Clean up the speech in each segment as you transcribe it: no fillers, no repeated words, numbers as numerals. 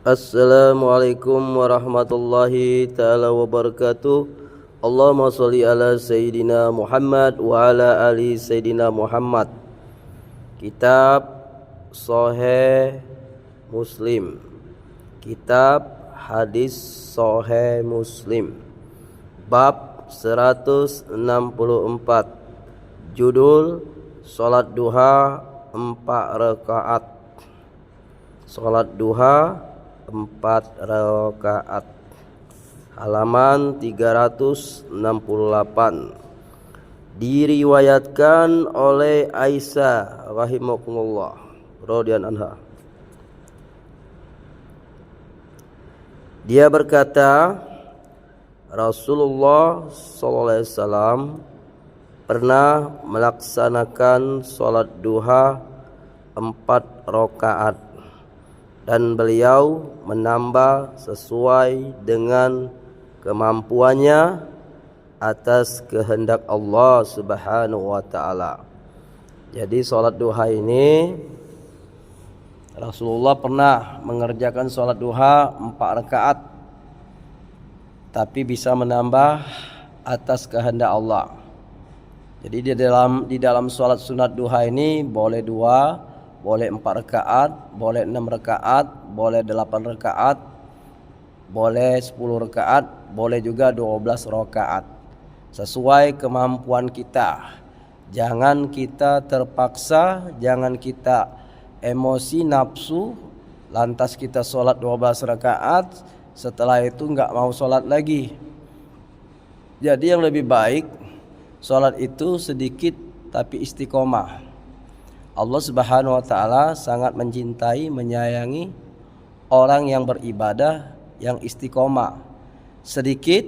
Assalamualaikum warahmatullahi ta'ala wabarakatuh. Allahumma sholli ala Sayyidina Muhammad wa ala ali Sayyidina Muhammad. Kitab Sahih Muslim, Kitab Hadis Sahih Muslim, Bab 164, Judul Salat Duha 4 rakaat. Salat duha 4 rakaat. Halaman 368. Diriwayatkan oleh Aisyah rahimakumullah radhiyallahu anha. Dia berkata, Rasulullah sallallahu alaihi wasallam pernah melaksanakan salat duha 4 rakaat, dan beliau menambah sesuai dengan kemampuannya atas kehendak Allah Subhanahu wa taala. Jadi salat duha ini Rasulullah pernah mengerjakan salat duha 4 rakaat, tapi bisa menambah atas kehendak Allah. Jadi di dalam salat sunat duha ini boleh 2, boleh 4 rakaat, boleh 6 rakaat, boleh 8 rakaat, boleh 10 rakaat, boleh juga 12 rakaat. Sesuai kemampuan kita. Jangan kita terpaksa, jangan kita emosi nafsu, lantas kita sholat 12 rakaat, setelah itu enggak mau sholat lagi. Jadi yang lebih baik, sholat itu sedikit tapi istiqomah. Allah Subhanahu wa taala sangat mencintai, menyayangi orang yang beribadah yang istiqomah. Sedikit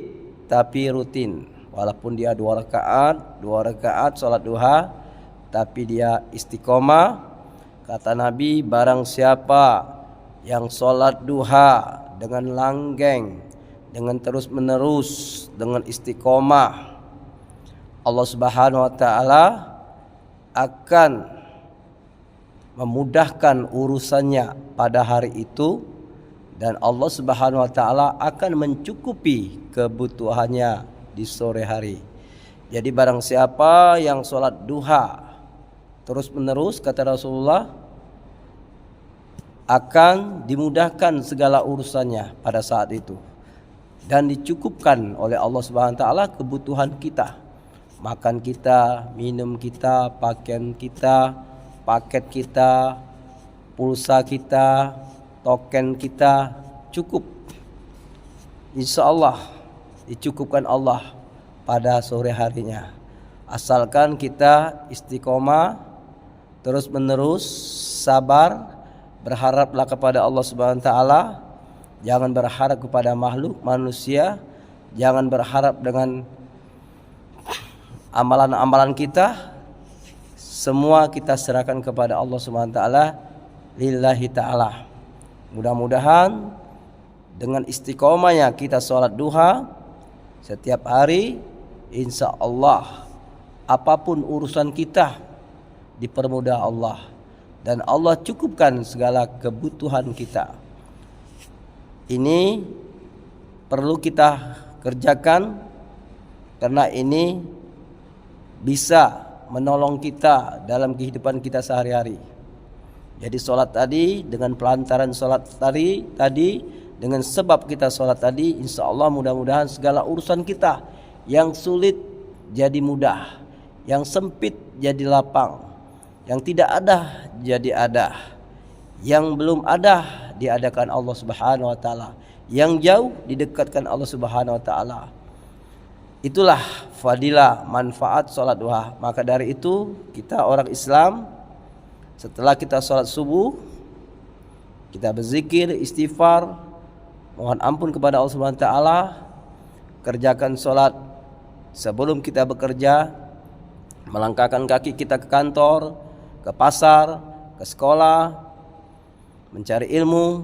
tapi rutin. Walaupun dia 2 rakaat salat duha, tapi dia istiqomah. Kata Nabi, barang siapa yang salat duha dengan langgeng, dengan terus menerus, dengan istiqomah, Allah Subhanahu wa taala akan memudahkan urusannya pada hari itu, dan Allah Subhanahu wa taala akan mencukupi kebutuhannya di sore hari. Jadi barang siapa yang sholat duha terus menerus, kata Rasulullah, akan dimudahkan segala urusannya pada saat itu, dan dicukupkan oleh Allah Subhanahu wa taala kebutuhan kita, makan kita, minum kita, pakaian kita, paket kita, pulsa kita, token kita cukup. Insya Allah dicukupkan Allah pada sore harinya. Asalkan kita istiqomah, terus menerus, sabar, berharaplah kepada Allah Subhanahu wa taala. Jangan berharap kepada makhluk manusia, jangan berharap dengan amalan-amalan kita. Semua kita serahkan kepada Allah Subhanahu wa taala, lillahi taala. Mudah-mudahan dengan istiqomahnya kita sholat duha setiap hari, insya Allah apapun urusan kita dipermudah Allah, dan Allah cukupkan segala kebutuhan kita. Ini perlu kita kerjakan karena ini bisa menolong kita dalam kehidupan kita sehari-hari. Jadi sholat tadi, dengan pelantaran sholat tadi, dengan sebab kita sholat tadi, insya Allah mudah-mudahan segala urusan kita yang sulit jadi mudah, yang sempit jadi lapang, yang tidak ada jadi ada, yang belum ada diadakan Allah Subhanahu wa taala, yang jauh didekatkan Allah Subhanahu wa taala. Itulah fadilah manfaat sholat duha. Maka dari itu kita orang Islam, setelah kita sholat subuh, kita berzikir, istighfar, mohon ampun kepada Allah Subhanahu wa taala, kerjakan sholat sebelum kita bekerja, melangkahkan kaki kita ke kantor, ke pasar, ke sekolah, mencari ilmu.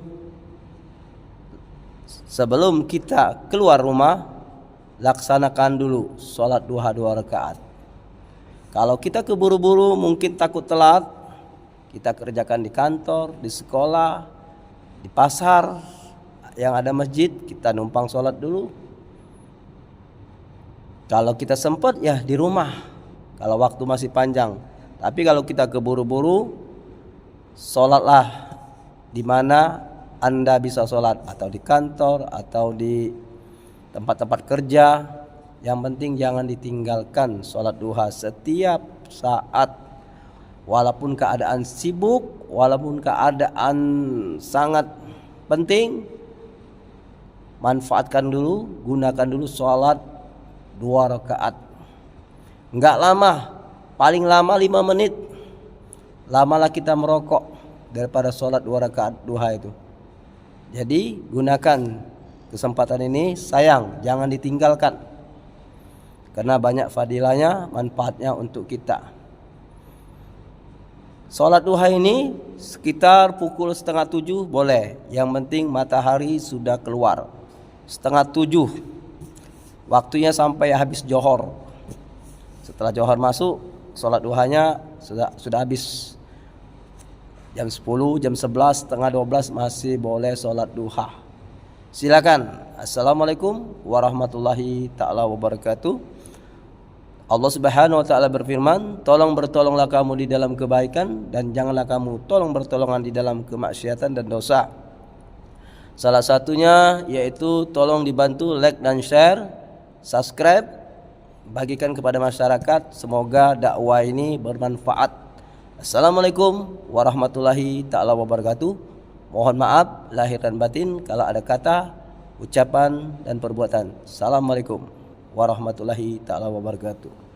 Sebelum kita keluar rumah, laksanakan dulu sholat duha 2 rakaat. Kalau kita keburu-buru, mungkin takut telat, kita kerjakan di kantor, di sekolah, di pasar, yang ada masjid kita numpang sholat dulu. Kalau kita sempat ya di rumah, kalau waktu masih panjang. Tapi kalau kita keburu-buru, sholatlah di mana Anda bisa sholat, atau di kantor atau di tempat-tempat kerja. Yang penting jangan ditinggalkan sholat duha setiap saat, walaupun keadaan sibuk, walaupun keadaan sangat penting. Manfaatkan dulu, gunakan dulu sholat 2 rakaat. Enggak lama, paling lama 5 menit. Lamalah kita merokok daripada sholat 2 rakaat duha itu. Jadi gunakan kesempatan ini, sayang jangan ditinggalkan, karena banyak fadilahnya, manfaatnya untuk kita. Sholat duha ini sekitar pukul 6:30 boleh, yang penting matahari sudah keluar. 6:30 waktunya sampai habis johor. Setelah johor masuk, sholat duhanya sudah habis. Jam 10, jam 11, setengah 12 masih boleh sholat duha. Silakan. Assalamualaikum warahmatullahi ta'ala wabarakatuh. Allah Subhanahu wa ta'ala berfirman, bertolonglah kamu di dalam kebaikan, dan janganlah kamu tolong bertolongan di dalam kemaksiatan dan dosa. Salah satunya yaitu tolong dibantu like dan share, subscribe, bagikan kepada masyarakat. Semoga dakwah ini bermanfaat. Assalamualaikum warahmatullahi ta'ala wabarakatuh. Mohon maaf lahir dan batin kalau ada kata, ucapan dan perbuatan. Assalamualaikum warahmatullahi ta'ala wabarakatuh.